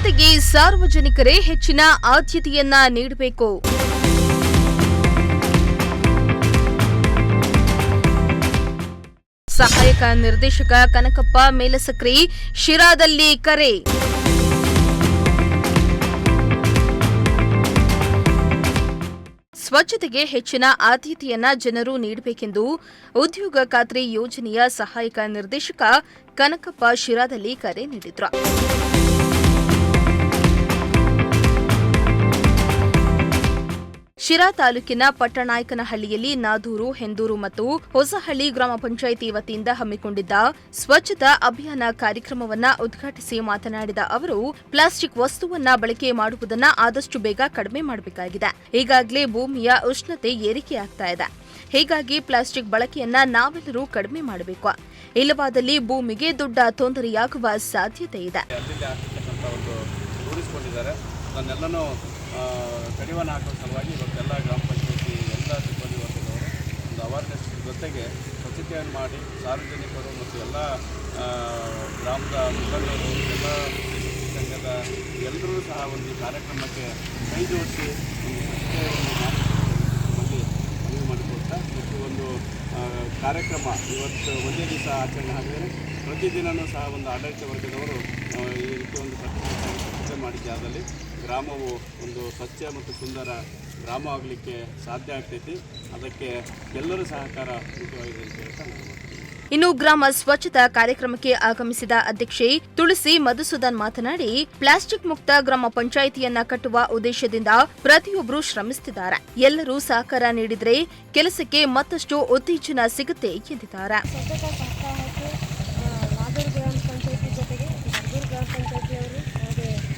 ಸ್ವಚ್ಛತೆಗೆ ಸಾರ್ವಜನಿಕರೇ ಹೆಚ್ಚಿನ ಆದ್ಯತೆಯನ್ನ ನೀಡಬೇಕು. ಸಹಾಯಕ ನಿರ್ದೇಶಕ ಕನಕಪ್ಪ ಮೇಲಸಕ್ರಿ ಶಿರಾದಲ್ಲಿ ಕರೆ. ಸ್ವಚ್ಛತೆಗೆ ಹೆಚ್ಚಿನ ಆದ್ಯತೆಯನ್ನ ಜನರು ನೀಡಬೇಕೆಂದು ಉದ್ಯೋಗ ಖಾತ್ರಿ ಯೋಜನೆಯ ಸಹಾಯಕ ನಿರ್ದೇಶಕ ಕನಕಪ್ಪ ಶಿರಾದಲ್ಲಿ ಕರೆ ನೀಡಿದರು. ಶಿರಾ ತಾಲೂಕಿನ ಪಟ್ಟನಾಯಕನಹಳ್ಳಿಯಲ್ಲಿ ನಾದೂರು, ಹೆಂದೂರು ಮತ್ತು ಹೊಸಹಳ್ಳಿ ಗ್ರಾಮ ಪಂಚಾಯಿತಿ ವತಿಯಿಂದ ಹಮ್ಮಿಕೊಂಡಿದ್ದ ಸ್ವಚ್ಛತಾ ಅಭಿಯಾನ ಕಾರ್ಯಕ್ರಮವನ್ನು ಉದ್ಘಾಟಿಸಿ ಮಾತನಾಡಿದ ಅವರು, ಪ್ಲಾಸ್ಟಿಕ್ ವಸ್ತುವನ್ನ ಬಳಕೆ ಮಾಡುವುದನ್ನು ಆದಷ್ಟು ಬೇಗ ಕಡಿಮೆ ಮಾಡಬೇಕಾಗಿದೆ. ಈಗಾಗಲೇ ಭೂಮಿಯ ಉಷ್ಣತೆ ಏರಿಕೆಯಾಗ್ತಾ ಇದೆ. ಹೀಗಾಗಿ ಪ್ಲಾಸ್ಟಿಕ್ ಬಳಕೆಯನ್ನ ನಾವೆಲ್ಲರೂ ಕಡಿಮೆ ಮಾಡಬೇಕು. ಇಲ್ಲವಾದಲ್ಲಿ ಭೂಮಿಗೆ ದೊಡ್ಡ ತೊಂದರೆಯಾಗುವ ಸಾಧ್ಯತೆ ಇದೆ. ಕಡಿವಾಣ ಹಾಕೋ ಸಲುವಾಗಿ ಇವತ್ತೆಲ್ಲ ಗ್ರಾಮ ಪಂಚಾಯತಿ ಎಲ್ಲ ಸಿಬ್ಬಂದಿ ವರ್ಗದವರು ಒಂದು ಅವೇರ್ನೆಸ್ ಜೊತೆಗೆ ಸ್ವಚ್ಛತೆಯನ್ನು ಮಾಡಿ ಸಾರ್ವಜನಿಕರು ಮತ್ತು ಎಲ್ಲ ಗ್ರಾಮದ ಮುಖಂಡರು ಎಲ್ಲ ಸಂಘದ ಎಲ್ಲರೂ ಸಹ ಒಂದು ಕಾರ್ಯಕ್ರಮಕ್ಕೆ ಕೈ ಜೋಡಿಸಿ ಸ್ವಚ್ಛತೆಯಲ್ಲಿ ಮನವಿ ಮಾಡಿಕೊಡ್ತಾ ಮತ್ತು ಒಂದು ಕಾರ್ಯಕ್ರಮ ಇವತ್ತು ಒಂದೇ ದಿವಸ ಆಚರಣೆ ಆಗಿದರೆ ಪ್ರತಿದಿನವೂ ಸಹ ಒಂದು ಆಡಳಿತ ವರ್ಗದವರು ಈ ರೀತಿ ಒಂದು ಸ್ವಚ್ಛತೆ ಮಾಡಿ ಜಾಗದಲ್ಲಿ ಗ್ರಾಮವು ಒಂದು ಸ್ವಚ್ಛ ಮತ್ತು ಸುಂದರ ಗ್ರಾಮ ಆಗಲಿಕ್ಕೆ ಸಾಧ್ಯ ಆಗ್ತೈತಿ. ಅದಕ್ಕೆ ಎಲ್ಲರೂ ಸಹಕಾರ ಮುಖ್ಯವಾಗಿದೆ ಅಂತ ಹೇಳ್ತಾ ನಾನು. ಇನ್ನು ಗ್ರಾಮ ಸ್ವಚ್ಛತಾ ಕಾರ್ಯಕ್ರಮಕ್ಕೆ ಆಗಮಿಸಿದ ಅಧ್ಯಕ್ಷೆ ತುಳಸಿ ಮಧುಸೂದನ್ ಮಾತನಾಡಿ, ಪ್ಲಾಸ್ಟಿಕ್ ಮುಕ್ತ ಗ್ರಾಮ ಪಂಚಾಯಿತಿಯನ್ನ ಕಟ್ಟುವ ಉದ್ದೇಶದಿಂದ ಪ್ರತಿಯೊಬ್ಬರು ಶ್ರಮಿಸುತ್ತಿದ್ದಾರೆ. ಎಲ್ಲರೂ ಸಹಕಾರ ನೀಡಿದರೆ ಕೆಲಸಕ್ಕೆ ಮತ್ತಷ್ಟು ಉತ್ತೇಜನ ಸಿಗುತ್ತೆ ಎಂದಿದ್ದಾರೆ.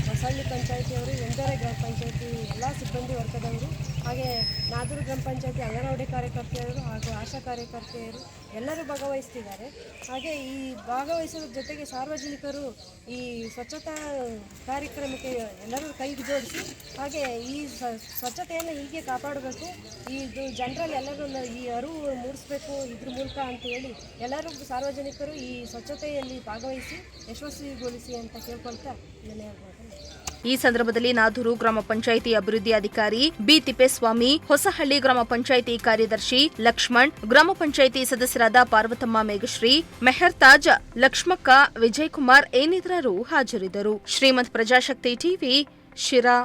ಹೊಸಹಳ್ಳಿ ಪಂಚಾಯಿತಿಯವರು, ಎಂದರೆ ಗ್ರಾಮ ಪಂಚಾಯಿತಿ ಎಲ್ಲ ಸಿಬ್ಬಂದಿ ವರ್ಗದವರು, ಹಾಗೆ ನಾದೂರು ಗ್ರಾಮ ಪಂಚಾಯಿತಿ ಅಂಗನವಾಡಿ ಕಾರ್ಯಕರ್ತೆಯರು ಹಾಗೂ ಆಶಾ ಕಾರ್ಯಕರ್ತೆಯರು ಎಲ್ಲರೂ ಭಾಗವಹಿಸ್ತಿದ್ದಾರೆ. ಹಾಗೆ ಈ ಭಾಗವಹಿಸೋದ್ರ ಜೊತೆಗೆ ಸಾರ್ವಜನಿಕರು ಈ ಸ್ವಚ್ಛತಾ ಕಾರ್ಯಕ್ರಮಕ್ಕೆ ಎಲ್ಲರೂ ಕೈ ಜೋಡಿಸಿ ಹಾಗೆ ಈ ಸ್ವಚ್ಛತೆಯನ್ನು ಹೀಗೆ ಕಾಪಾಡಬೇಕು, ಇದು ಜನರಲ್ಲಿ ಎಲ್ಲರೂ ಈ ಅರಿವು ಮೂಡಿಸಬೇಕು ಇದ್ರ ಮೂಲಕ ಅಂತ ಹೇಳಿ ಎಲ್ಲರೂ ಸಾರ್ವಜನಿಕರು ಈ ಸ್ವಚ್ಛತೆಯಲ್ಲಿ ಭಾಗವಹಿಸಿ ಯಶಸ್ವಿಗೊಳಿಸಿ ಅಂತ ಕೇಳ್ಕೊಳ್ತಾ ಧನ್ಯವಾದಗಳು. ಈ ಸಂದರ್ಭದಲ್ಲಿ ನಾದೂರು ಗ್ರಾಮ ಪಂಚಾಯಿತಿ ಅಭಿವೃದ್ಧಿ ಅಧಿಕಾರಿ ಬಿ ತಿಪ್ಪೇಸ್ವಾಮಿ, ಹೊಸಹಳ್ಳಿ ಗ್ರಾಮ ಪಂಚಾಯಿತಿ ಕಾರ್ಯದರ್ಶಿ ಲಕ್ಷ್ಮಣ್, ಗ್ರಾಮ ಪಂಚಾಯಿತಿ ಸದಸ್ಯರಾದ ಪಾರ್ವತಮ್ಮ ಮೇಘಶ್ರೀ, ಮೆಹರ್ ತಾಜ್, ಲಕ್ಷ್ಮಕ್ಕ, ವಿಜಯಕುಮಾರ್ ಇನ್ನಿತರರು ಹಾಜರಿದ್ದರು. ಶ್ರೀಮಂತ್ ಪ್ರಜಾಶಕ್ತಿ ಟಿವಿ, ಶಿರಾ.